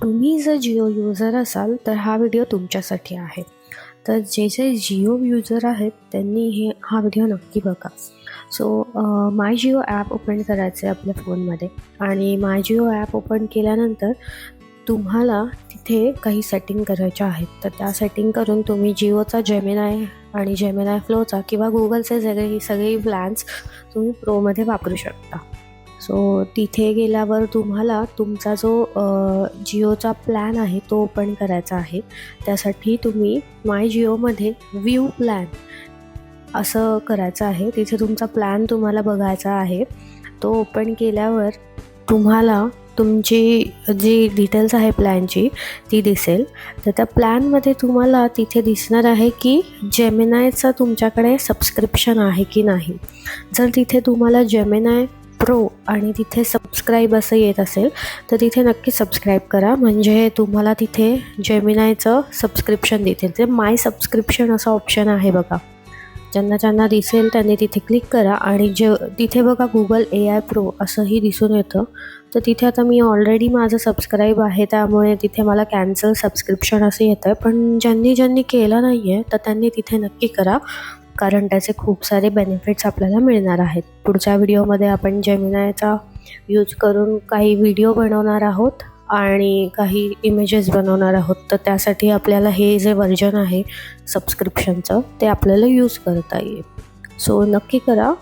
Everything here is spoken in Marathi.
तुम्ही जर जिओ यूजर असाल तर हा व्हिडिओ तुमच्यासाठी आहे. तर जे जिओ यूजर आहेत त्यांनी हा व्हिडिओ नक्की बघा. माय जिओ ॲप ओपन करायचं आहे आपल्या फोनमध्ये आणि माय जिओ ॲप ओपन केल्यानंतर तुम्हाला तिथे काही सेटिंग करायच्या आहेत. तर त्या सेटिंग करून तुम्ही जिओचा जेमिनाय आणि जेमिनाय फ्लोचा किंवा गुगलचे सगळे प्लॅन्स तुम्ही प्रोमध्ये वापरू शकता. तिथे गेल्यावर तुम्हाला तुमचा जो जिओचा प्लॅन आहे तो ओपन करायचा आहे. त्यासाठी तुम्ही माय जिओमध्ये व्ह्यू प्लॅन असं करायचं आहे. तिथे तुमचा प्लॅन तुम्हाला बघायचा आहे. तो ओपन केल्यावर तुम्हाला तुमची जी डिटेल्स आहे प्लॅनची ती दिसेल. तर त्या प्लॅनमध्ये तुम्हाला तिथे दिसणार आहे की जेमिनायचं तुमच्याकडे सबस्क्रिप्शन आहे की नाही. जर तिथे तुम्हाला जेमिनाय प्रो आणि तिथे सबस्क्राईब असं येत असेल तर तिथे नक्की सबस्क्राईब करा, म्हणजे तुम्हाला तिथे जेमिनायचं सबस्क्रिप्शन दिसेल. ते माय सबस्क्रिप्शन असं ऑप्शन आहे बघा, ज्यांना दिसेल त्यांनी तिथे क्लिक करा आणि तिथे बघा गुगल AI प्रो असंही दिसून येतं. तर तिथे आता मी ऑलरेडी माझं सबस्क्राईब आहे त्यामुळे तिथे मला कॅन्सल सबस्क्रिप्शन असं येतं आहे. पण ज्यांनी केलं नाही आहे तर त्यांनी तिथे नक्की करा, कारण त्याचे खूप सारे बेनिफिट्स आपल्याला मिळणार आहेत. पुढच्या व्हिडिओमध्ये आपण जेमिनायचा यूज करून काही व्हिडिओ बनवणार आहोत आणि काही इमेजेस बनवणार आहोत. तर त्यासाठी आपल्याला हे जे व्हर्जन आहे सबस्क्रिप्शनचं ते आपल्याला यूज करता येईल. नक्की करा.